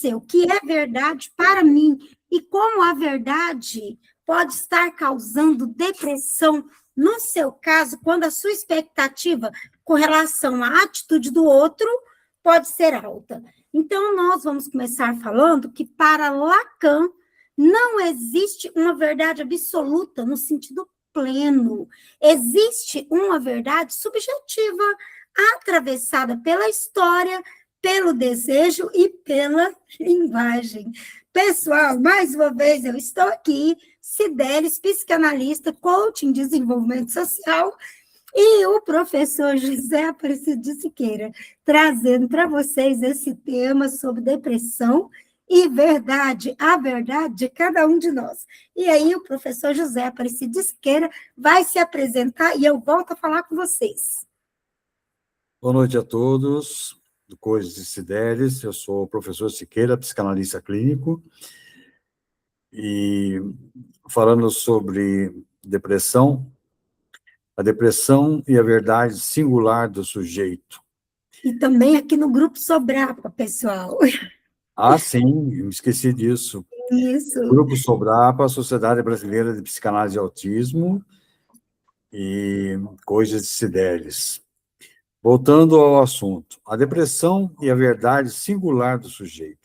você o que é verdade para mim e como a verdade pode estar causando depressão, no seu caso, quando a sua expectativa com relação à atitude do outro pode ser alta. Então, nós vamos começar falando que, para Lacan, não existe uma verdade absoluta no sentido pleno. Existe uma verdade subjetiva, atravessada pela história, pelo desejo e pela linguagem. Pessoal, mais uma vez eu estou aqui, Cidelis, psicanalista, coach em desenvolvimento social, e o professor José Aparecido de Siqueira, trazendo para vocês esse tema sobre depressão e verdade, a verdade de cada um de nós. E aí o professor José Aparecido de Siqueira vai se apresentar e eu volto a falar com vocês. Boa noite a todos do Coisas de Cidelis. Eu sou o professor Siqueira, psicanalista clínico, e falando sobre depressão, a depressão e a verdade singular do sujeito. E também aqui no Grupo Sobrapa, pessoal. Ah, sim, me esqueci disso. Isso. Grupo Sobrapa, Sociedade Brasileira de Psicanálise e Autismo e Coisas de Cidelis. Voltando ao assunto, a depressão e a verdade singular do sujeito.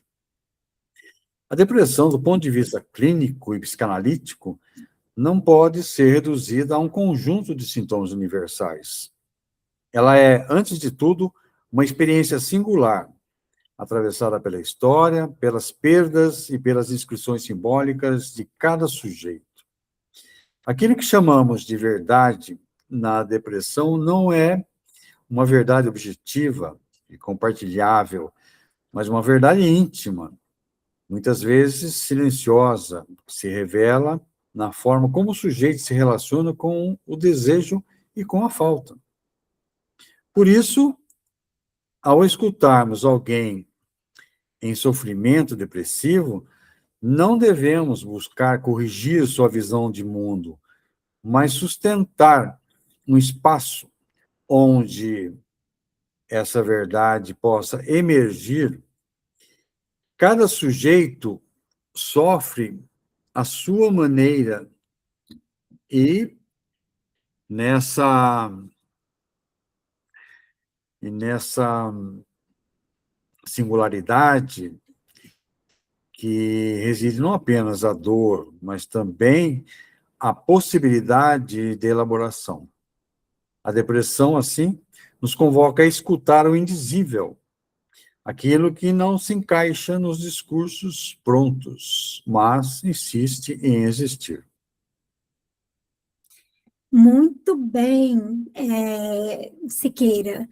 A depressão, do ponto de vista clínico e psicanalítico, não pode ser reduzida a um conjunto de sintomas universais. Ela é, antes de tudo, uma experiência singular, atravessada pela história, pelas perdas e pelas inscrições simbólicas de cada sujeito. Aquilo que chamamos de verdade na depressão não é uma verdade objetiva e compartilhável, mas uma verdade íntima, muitas vezes silenciosa, que se revela na forma como o sujeito se relaciona com o desejo e com a falta. Por isso, ao escutarmos alguém em sofrimento depressivo, não devemos buscar corrigir sua visão de mundo, mas sustentar um espaço onde essa verdade possa emergir. Cada sujeito sofre à sua maneira e nessa singularidade que reside não apenas a dor, mas também a possibilidade de elaboração. A depressão, assim, nos convoca a escutar o indizível, aquilo que não se encaixa nos discursos prontos, mas insiste em existir. Muito bem, Siqueira.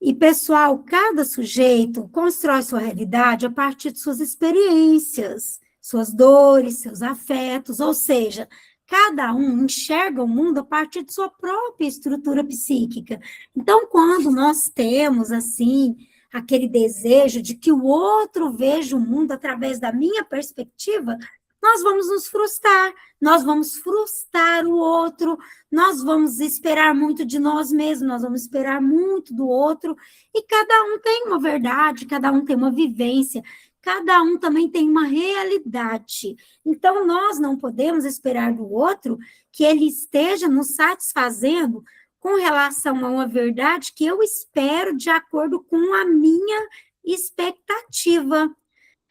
E, pessoal, cada sujeito constrói sua realidade a partir de suas experiências, suas dores, seus afetos, ou seja, cada um enxerga o mundo a partir de sua própria estrutura psíquica. Então, quando nós temos, assim, aquele desejo de que o outro veja o mundo através da minha perspectiva, nós vamos nos frustrar, nós vamos frustrar o outro, nós vamos esperar muito de nós mesmos, nós vamos esperar muito do outro, e cada um tem uma verdade, cada um tem uma vivência, cada um também tem uma realidade. Então, nós não podemos esperar do outro que ele esteja nos satisfazendo com relação a uma verdade que eu espero de acordo com a minha expectativa.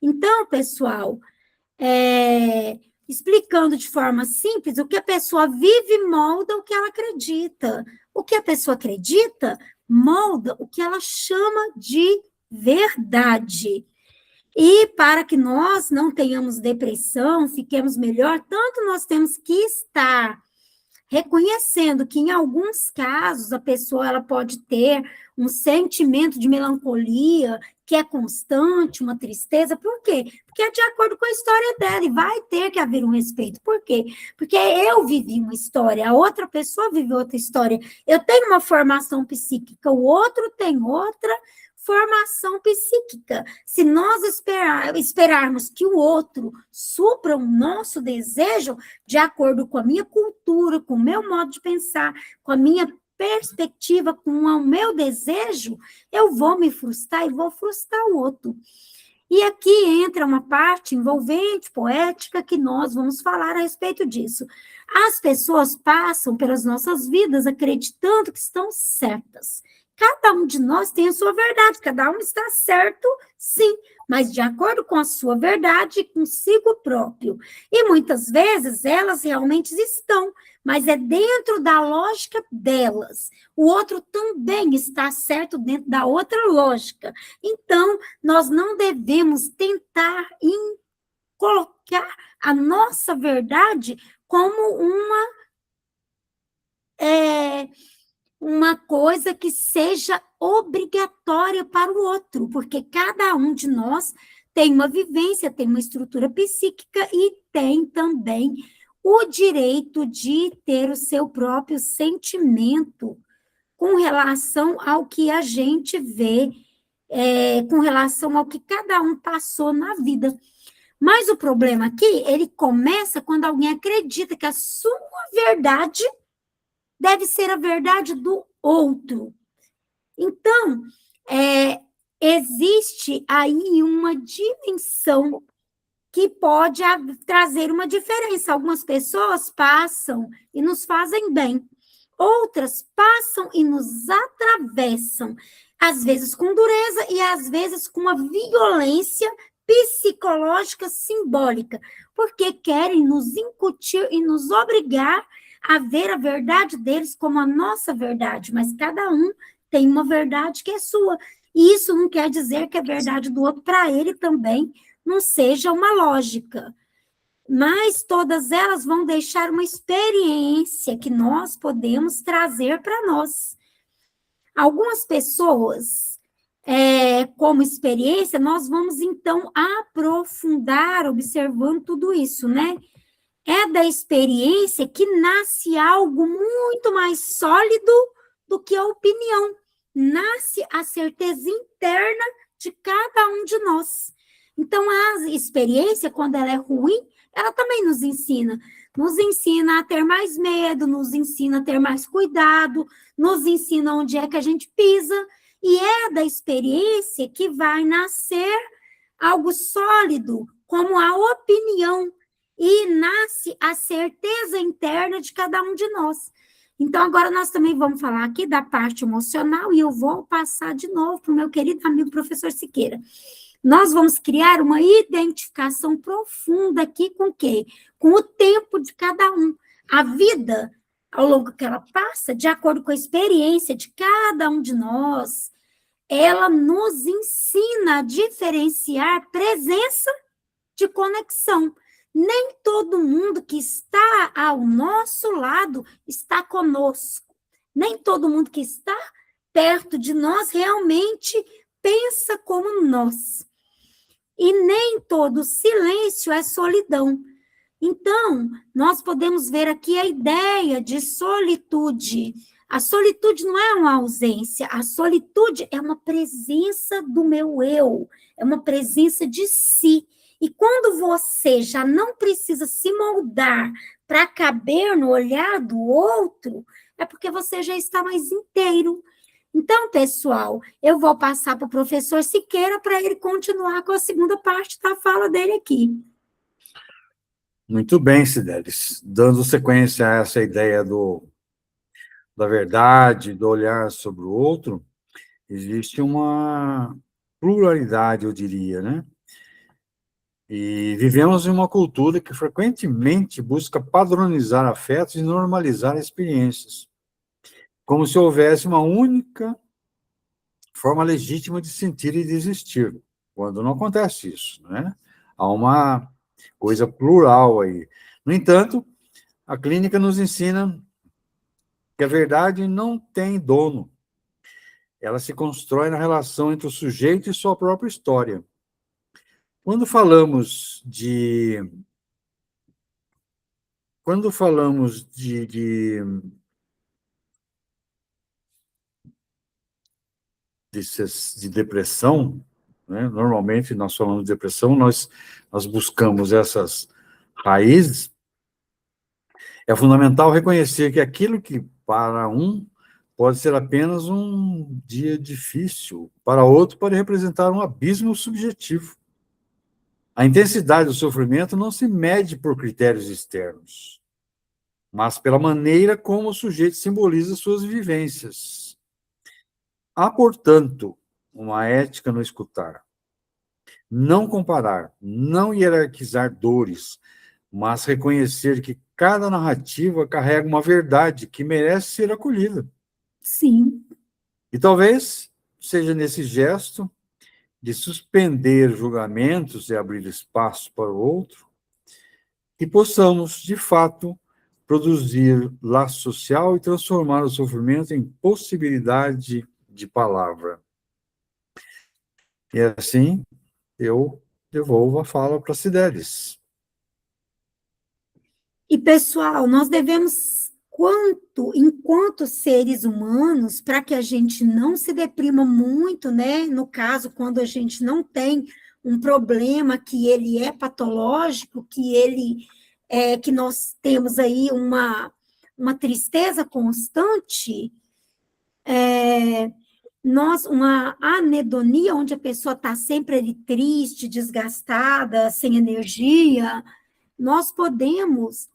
Então, pessoal, explicando de forma simples, o que a pessoa vive molda o que ela acredita. O que a pessoa acredita molda o que ela chama de verdade. E para que nós não tenhamos depressão, fiquemos melhor, tanto nós temos que estar reconhecendo que em alguns casos a pessoa ela pode ter um sentimento de melancolia que é constante, uma tristeza. Por quê? Porque é de acordo com a história dela, e vai ter que haver um respeito. Por quê? Porque eu vivi uma história, a outra pessoa vive outra história. Eu tenho uma formação psíquica, o outro tem outra formação psíquica. Se nós esperarmos que o outro supra o nosso desejo de acordo com a minha cultura, com o meu modo de pensar, com a minha perspectiva, com o meu desejo, eu vou me frustrar e vou frustrar o outro. E aqui entra uma parte envolvente, poética, que nós vamos falar a respeito disso. As pessoas passam pelas nossas vidas acreditando que estão certas. Cada um de nós tem a sua verdade, cada um está certo, sim, mas de acordo com a sua verdade consigo próprio. E muitas vezes elas realmente estão, mas é dentro da lógica delas. O outro também está certo dentro da outra lógica. Então, nós não devemos tentar colocar a nossa verdade como uma coisa que seja obrigatória para o outro, porque cada um de nós tem uma vivência, tem uma estrutura psíquica e tem também o direito de ter o seu próprio sentimento com relação ao que a gente vê, com relação ao que cada um passou na vida. Mas o problema aqui, ele começa quando alguém acredita que a sua verdade deve ser a verdade do outro. Então, existe aí uma dimensão que pode trazer uma diferença. Algumas pessoas passam e nos fazem bem, outras passam e nos atravessam, às vezes com dureza e às vezes com uma violência psicológica simbólica, porque querem nos incutir e nos obrigar a ver a verdade deles como a nossa verdade, mas cada um tem uma verdade que é sua. E isso não quer dizer que a verdade do outro para ele também não seja uma lógica. Mas todas elas vão deixar uma experiência que nós podemos trazer para nós. Algumas pessoas, como experiência, nós vamos então aprofundar observando tudo isso, né? É da experiência que nasce algo muito mais sólido do que a opinião. Nasce a certeza interna de cada um de nós. Então, a experiência, quando ela é ruim, ela também nos ensina. Nos ensina a ter mais medo, nos ensina a ter mais cuidado, nos ensina onde é que a gente pisa. E é da experiência que vai nascer algo sólido, como a opinião, e nasce a certeza interna de cada um de nós. Então, agora nós também vamos falar aqui da parte emocional, e eu vou passar de novo para o meu querido amigo professor Siqueira. Nós vamos criar uma identificação profunda aqui com o quê? Com o tempo de cada um. A vida, ao longo que ela passa, de acordo com a experiência de cada um de nós, ela nos ensina a diferenciar presença de conexão. Nem todo mundo que está ao nosso lado está conosco. Nem todo mundo que está perto de nós realmente pensa como nós. E nem todo silêncio é solidão. Então, nós podemos ver aqui a ideia de solitude. A solitude não é uma ausência, a solitude é uma presença do meu eu, é uma presença de si. E quando você já não precisa se moldar para caber no olhar do outro, é porque você já está mais inteiro. Então, pessoal, eu vou passar para o professor Siqueira para ele continuar com a segunda parte da fala dele aqui. Muito bem, Cidelis. Dando sequência a essa ideia da verdade, do olhar sobre o outro, existe uma pluralidade, eu diria, né? E vivemos em uma cultura que frequentemente busca padronizar afetos e normalizar experiências, como se houvesse uma única forma legítima de sentir e de existir, quando não acontece isso, né? Há uma coisa plural aí. No entanto, a clínica nos ensina que a verdade não tem dono. Ela se constrói na relação entre o sujeito e sua própria história. Quando falamos de depressão, né? Normalmente nós falamos de depressão, nós buscamos essas raízes. É fundamental reconhecer que aquilo que para um pode ser apenas um dia difícil, para outro pode representar um abismo subjetivo. A intensidade do sofrimento não se mede por critérios externos, mas pela maneira como o sujeito simboliza suas vivências. Há, portanto, uma ética no escutar. Não comparar, não hierarquizar dores, mas reconhecer que cada narrativa carrega uma verdade que merece ser acolhida. Sim. E talvez seja nesse gesto de suspender julgamentos e abrir espaço para o outro que possamos, de fato, produzir laço social e transformar o sofrimento em possibilidade de palavra. E assim, eu devolvo a fala para Cideles. E, pessoal, nós devemos, enquanto seres humanos, para que a gente não se deprima muito, né? No caso, quando a gente não tem um problema que ele é patológico, que nós temos aí uma tristeza constante, uma anedonia, onde a pessoa está sempre ali triste, desgastada, sem energia, nós podemos,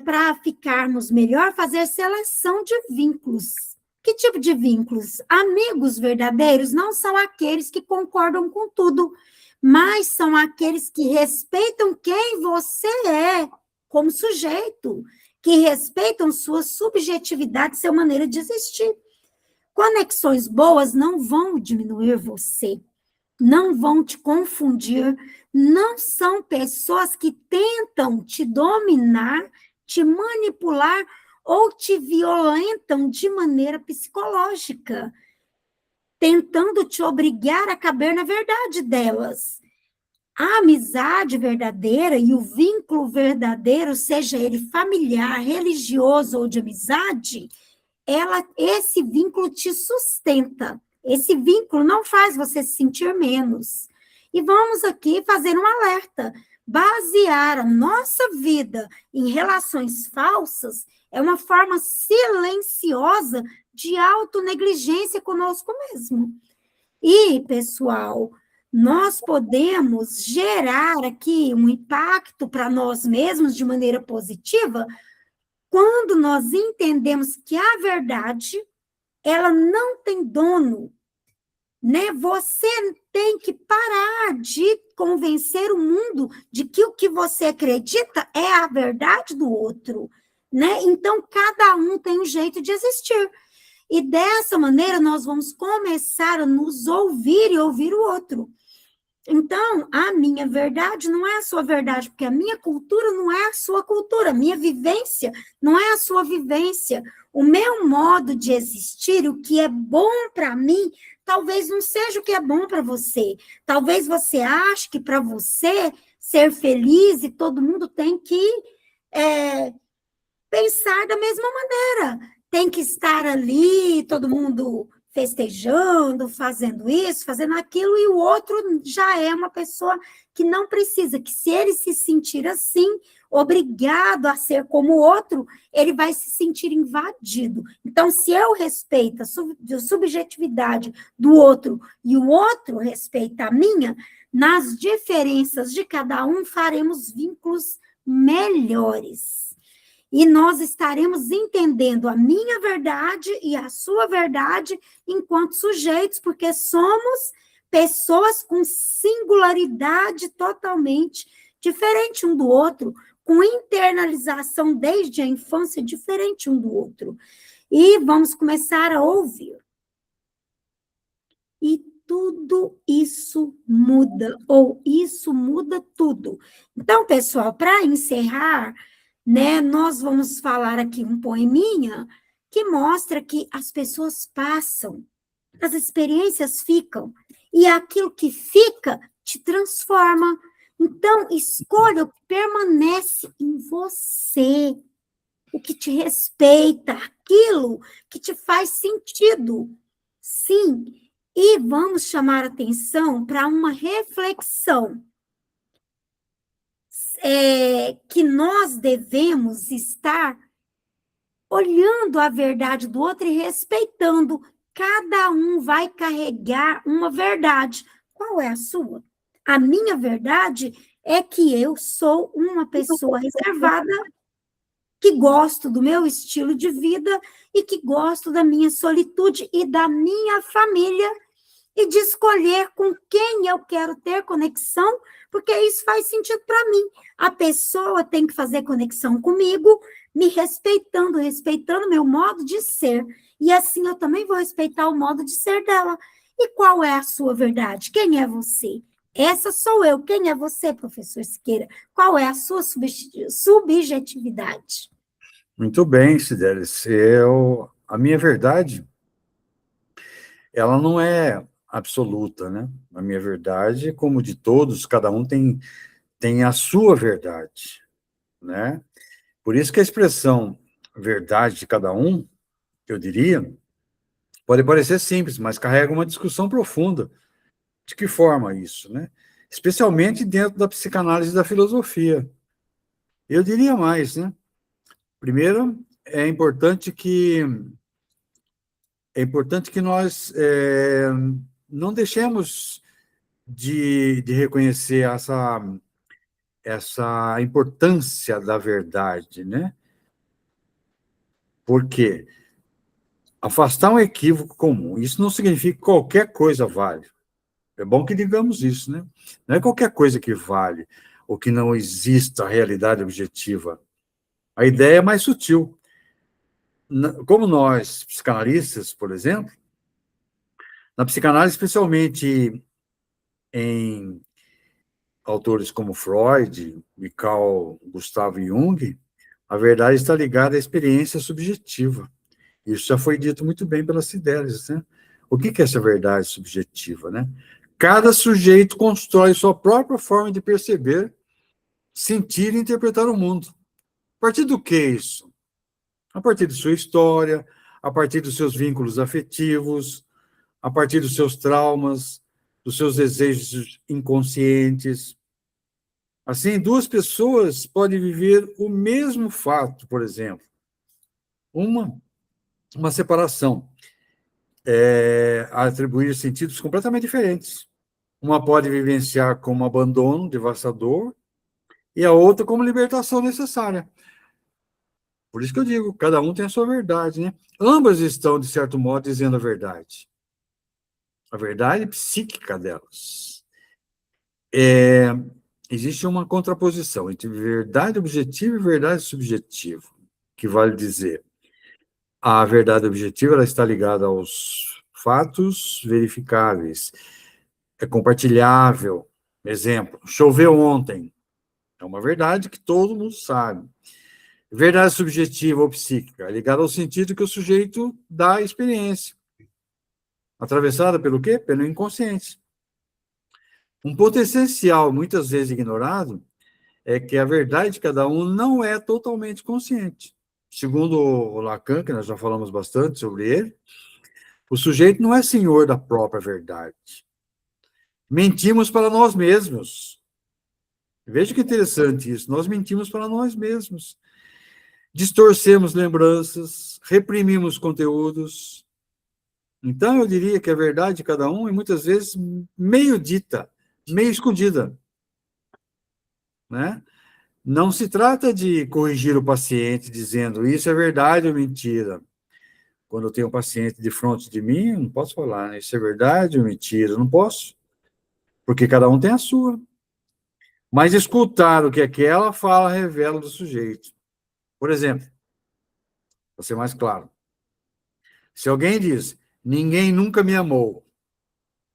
para ficarmos melhor, fazer seleção de vínculos. Que tipo de vínculos? Amigos verdadeiros não são aqueles que concordam com tudo, mas são aqueles que respeitam quem você é como sujeito, que respeitam sua subjetividade, sua maneira de existir. Conexões boas não vão diminuir você, não vão te confundir, não são pessoas que tentam te dominar, te manipular ou te violentam de maneira psicológica, tentando te obrigar a caber na verdade delas. A amizade verdadeira e o vínculo verdadeiro, seja ele familiar, religioso ou de amizade, esse vínculo te sustenta. Esse vínculo não faz você se sentir menos. E vamos aqui fazer um alerta. Basear a nossa vida em relações falsas é uma forma silenciosa de autonegligência conosco mesmo. E, pessoal, nós podemos gerar aqui um impacto para nós mesmos de maneira positiva quando nós entendemos que a verdade, ela não tem dono, né? Você tem que parar de convencer o mundo de que o que você acredita é a verdade do outro, né? Então, cada um tem um jeito de existir. E dessa maneira, nós vamos começar a nos ouvir e ouvir o outro. Então, a minha verdade não é a sua verdade, porque a minha cultura não é a sua cultura, a minha vivência não é a sua vivência. O meu modo de existir, o que é bom para mim, talvez não seja o que é bom para você. Talvez você ache que para você ser feliz e todo mundo tem que pensar da mesma maneira. Tem que estar ali, todo mundo festejando, fazendo isso, fazendo aquilo, e o outro já é uma pessoa que não precisa, que se ele se sentir assim, obrigado a ser como o outro, ele vai se sentir invadido. Então, se eu respeito a subjetividade do outro e o outro respeita a minha, nas diferenças de cada um, faremos vínculos melhores. E nós estaremos entendendo a minha verdade e a sua verdade enquanto sujeitos, porque somos pessoas com singularidade totalmente diferente um do outro, com internalização desde a infância diferente um do outro. E vamos começar a ouvir. E tudo isso muda, ou isso muda tudo. Então, pessoal, para encerrar, né, nós vamos falar aqui um poeminha que mostra que as pessoas passam, as experiências ficam, e aquilo que fica te transforma. Então, escolha o que permanece em você, o que te respeita, aquilo que te faz sentido. Sim, e vamos chamar atenção para uma reflexão. Que nós devemos estar olhando a verdade do outro e respeitando. Cada um vai carregar uma verdade. Qual é a sua? A minha verdade é que eu sou uma pessoa reservada, que gosto do meu estilo de vida e que gosto da minha solitude e da minha família e de escolher com quem eu quero ter conexão, porque isso faz sentido para mim. A pessoa tem que fazer conexão comigo, me respeitando, respeitando meu modo de ser. E assim eu também vou respeitar o modo de ser dela. E qual é a sua verdade? Quem é você? Essa sou eu. Quem é você, professor Siqueira? Qual é a sua subjetividade? Muito bem, Cidelis. A minha verdade, ela não é absoluta, né? A minha verdade, como de todos, cada um tem a sua verdade, né? Por isso que a expressão verdade de cada um, eu diria, pode parecer simples, mas carrega uma discussão profunda. De que forma isso, né? Especialmente dentro da psicanálise e da filosofia. Eu diria mais, né? Primeiro, é importante que nós não deixemos de reconhecer essa importância da verdade, né? Porque afastar um equívoco comum, isso não significa que qualquer coisa vale. É bom que digamos isso, né? Não é qualquer coisa que vale, ou que não exista realidade objetiva. A ideia é mais sutil. Como nós, psicanalistas, por exemplo, na psicanálise, especialmente em autores como Freud e Carl Gustav Jung, a verdade está ligada à experiência subjetiva. Isso já foi dito muito bem pela Cidelis, né? O que é essa verdade subjetiva, né? Cada sujeito constrói sua própria forma de perceber, sentir e interpretar o mundo. A partir do que isso? A partir de sua história, a partir dos seus vínculos afetivos, a partir dos seus traumas, dos seus desejos inconscientes. Assim, duas pessoas podem viver o mesmo fato, por exemplo, uma separação, atribuir sentidos completamente diferentes. Uma pode vivenciar como abandono devastador e a outra como libertação necessária. Por isso que eu digo, cada um tem a sua verdade, né? Ambas estão, de certo modo, dizendo a verdade psíquica delas. Existe uma contraposição entre verdade objetiva e verdade subjetiva, que vale dizer, a verdade objetiva ela está ligada aos fatos verificáveis, é compartilhável. Exemplo, choveu ontem. É uma verdade que todo mundo sabe. Verdade subjetiva ou psíquica, é ligada ao sentido que o sujeito dá à experiência. Atravessada pelo quê? Pelo inconsciente. Um ponto essencial, muitas vezes ignorado, é que a verdade de cada um não é totalmente consciente. Segundo o Lacan, que nós já falamos bastante sobre ele, o sujeito não é senhor da própria verdade. Mentimos para nós mesmos. Veja que interessante isso. Nós mentimos para nós mesmos. Distorcemos lembranças, reprimimos conteúdos. Então, eu diria que a verdade de cada um é muitas vezes meio dita, meio escondida, né? Não se trata de corrigir o paciente dizendo isso é verdade ou mentira. Quando eu tenho um paciente de frente de mim, eu não posso falar, né? Isso é verdade ou mentira, eu não posso, porque cada um tem a sua. Mas escutar o que aquela fala revela do sujeito. Por exemplo, para ser mais claro, se alguém diz, ninguém nunca me amou,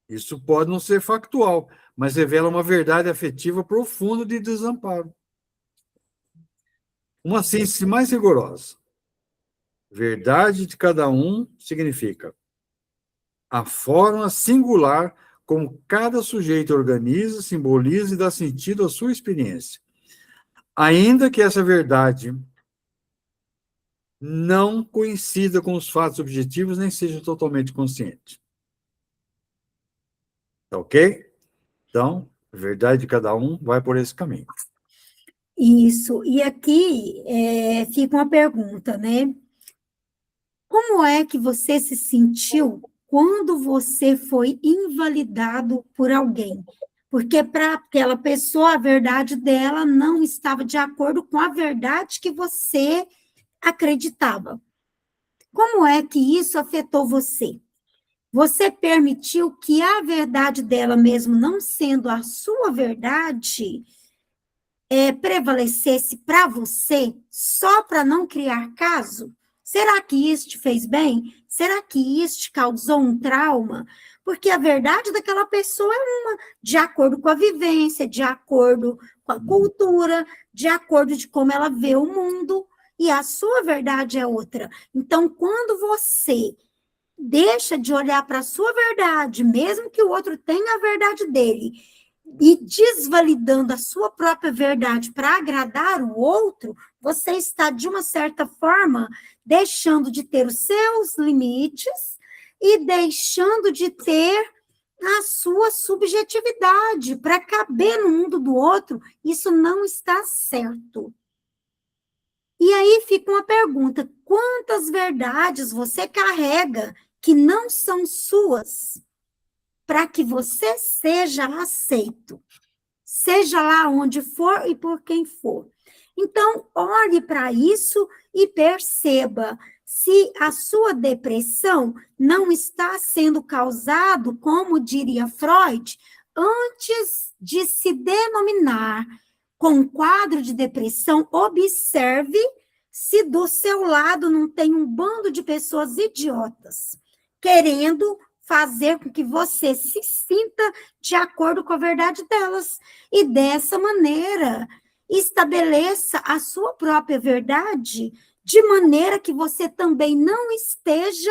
isso pode não ser factual, mas revela uma verdade afetiva profunda de desamparo. Uma síntese mais rigorosa. Verdade de cada um significa a forma singular como cada sujeito organiza, simboliza e dá sentido à sua experiência. Ainda que essa verdade não coincida com os fatos objetivos, nem seja totalmente consciente. Tá ok? Então, a verdade de cada um vai por esse caminho. Isso. E aqui fica uma pergunta, né? Como é que você se sentiu quando você foi invalidado por alguém? porque para aquela pessoa a verdade dela não estava de acordo com a verdade que você acreditava. Como é que isso afetou você? Você permitiu que a verdade dela, mesmo não sendo a sua verdade, prevalecesse para você só para não criar caso? Será que isso te fez bem? Será que isso te causou um trauma? Porque a verdade daquela pessoa é uma, de acordo com a vivência, de acordo com a cultura, de acordo de como ela vê o mundo, e a sua verdade é outra. Então, quando você deixa de olhar para a sua verdade, mesmo que o outro tenha a verdade dele, e desvalidando a sua própria verdade para agradar o outro, você está, de uma certa forma, deixando de ter os seus limites e deixando de ter a sua subjetividade para caber no mundo do outro. Isso não está certo. E aí fica uma pergunta: quantas verdades você carrega que não são suas para que você seja aceito, seja lá onde for e por quem for? Então, olhe para isso e perceba se a sua depressão não está sendo causado, como diria Freud, antes de se denominar com quadro de depressão. Observe se do seu lado não tem um bando de pessoas idiotas, querendo fazer com que você se sinta de acordo com a verdade delas. E dessa maneira, estabeleça a sua própria verdade, de maneira que você também não esteja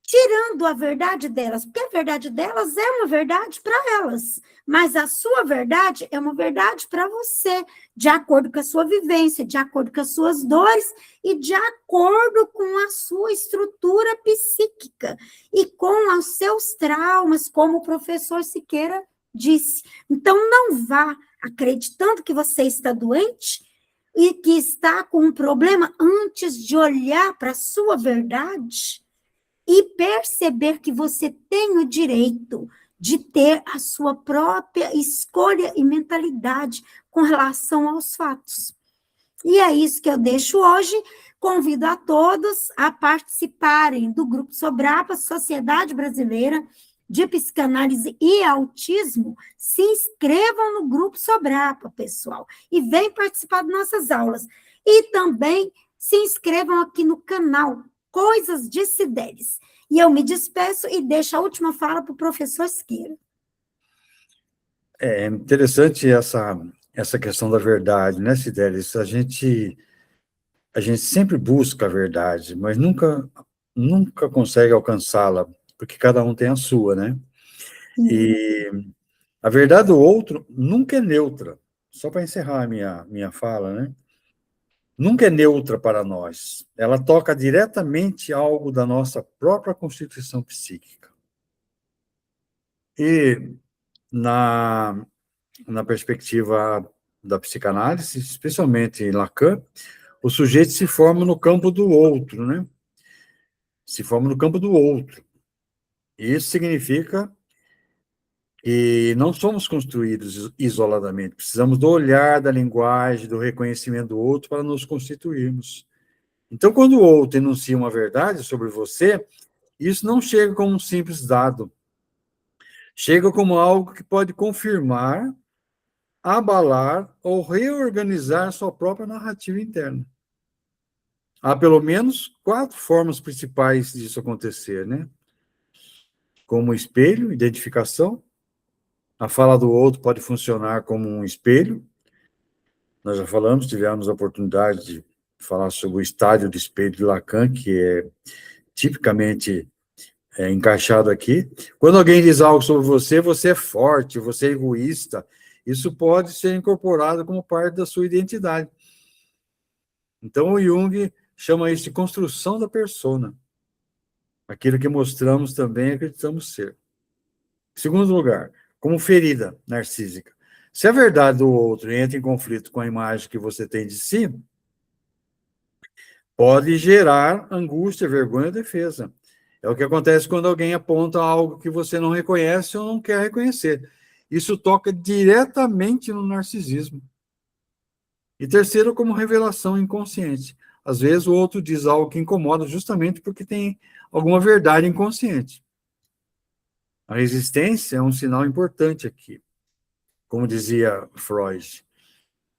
tirando a verdade delas, porque a verdade delas é uma verdade para elas, mas a sua verdade é uma verdade para você, de acordo com a sua vivência, de acordo com as suas dores e de acordo com a sua estrutura psíquica e com os seus traumas, como o professor Siqueira disse. Então, não vá acreditando que você está doente e que está com um problema antes de olhar para a sua verdade e perceber que você tem o direito de ter a sua própria escolha e mentalidade com relação aos fatos. E é isso que eu deixo hoje. Convido a todos a participarem do Grupo Sobrapa, Sociedade Brasileira de Psicanálise e Autismo. Se inscrevam no Grupo Sobrapa, pessoal, e venham participar das nossas aulas. E também se inscrevam aqui no canal Coisas de Cideres. E eu me despeço e deixo a última fala para o professor Siqueira. É interessante essa questão da verdade, né, Cidelis? A gente sempre busca a verdade, mas nunca consegue alcançá-la, porque cada um tem a sua, né? E a verdade do outro nunca é neutra. Só para encerrar a minha fala, né? Nunca é neutra para nós. Ela toca diretamente algo da nossa própria constituição psíquica. E na perspectiva da psicanálise, especialmente em Lacan, o sujeito se forma no campo do outro, né? Se forma no campo do outro. Isso significa que não somos construídos isoladamente, precisamos do olhar, da linguagem, do reconhecimento do outro para nos constituirmos. Então, quando o outro enuncia uma verdade sobre você, isso não chega como um simples dado, chega como algo que pode confirmar, abalar ou reorganizar sua própria narrativa interna. Há pelo menos 4 formas principais disso acontecer, né? Como espelho, identificação. A fala do outro pode funcionar como um espelho. Nós já falamos, tivemos a oportunidade de falar sobre o estádio do espelho de Lacan, que é tipicamente encaixado aqui. Quando alguém diz algo sobre você, você é forte, você é egoísta, isso pode ser incorporado como parte da sua identidade. Então, o Jung chama isso de construção da persona. Aquilo que mostramos também acreditamos ser. Em segundo lugar, como ferida narcísica. Se a verdade do outro entra em conflito com a imagem que você tem de si, pode gerar angústia, vergonha ou defesa. É o que acontece quando alguém aponta algo que você não reconhece ou não quer reconhecer. Isso toca diretamente no narcisismo. E terceiro, como revelação inconsciente. Às vezes o outro diz algo que incomoda justamente porque tem alguma verdade inconsciente. A resistência é um sinal importante aqui. Como dizia Freud,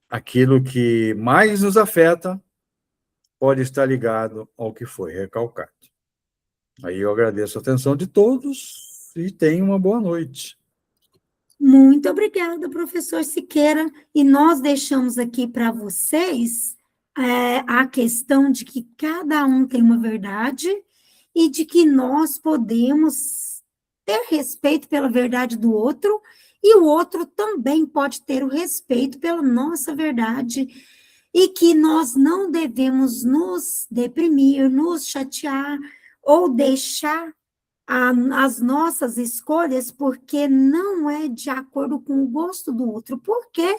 aquilo que mais nos afeta pode estar ligado ao que foi recalcado. Aí eu agradeço a atenção de todos e tenham uma boa noite. Muito obrigada, professor Siqueira. E nós deixamos aqui para vocês a questão de que cada um tem uma verdade e de que nós podemos ter respeito pela verdade do outro e o outro também pode ter o respeito pela nossa verdade e que nós não devemos nos deprimir, nos chatear ou deixar as nossas escolhas porque não é de acordo com o gosto do outro. Por quê?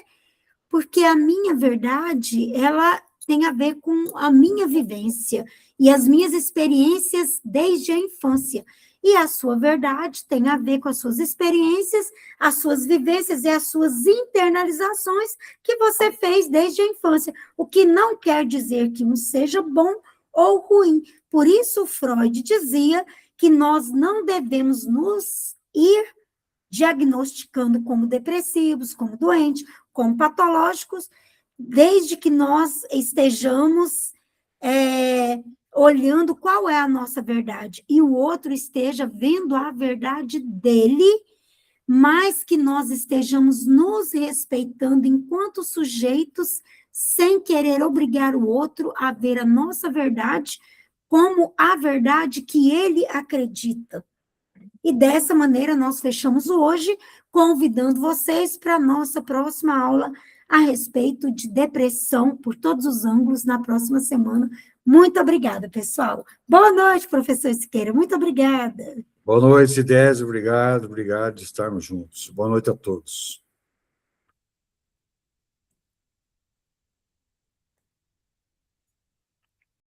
Porque a minha verdade, ela tem a ver com a minha vivência e as minhas experiências desde a infância. E a sua verdade tem a ver com as suas experiências, as suas vivências e as suas internalizações que você fez desde a infância, o que não quer dizer que um seja bom ou ruim. Por isso, Freud dizia que nós não devemos nos ir diagnosticando como depressivos, como doentes, como patológicos, desde que nós estejamos olhando qual é a nossa verdade e o outro esteja vendo a verdade dele, mas que nós estejamos nos respeitando enquanto sujeitos, sem querer obrigar o outro a ver a nossa verdade como a verdade que ele acredita. E dessa maneira nós fechamos hoje, convidando vocês para a nossa próxima aula a respeito de depressão por todos os ângulos na próxima semana. Muito obrigada, pessoal. Boa noite, professor Siqueira. Muito obrigada. Boa noite, Désio. Obrigado de estarmos juntos. Boa noite a todos.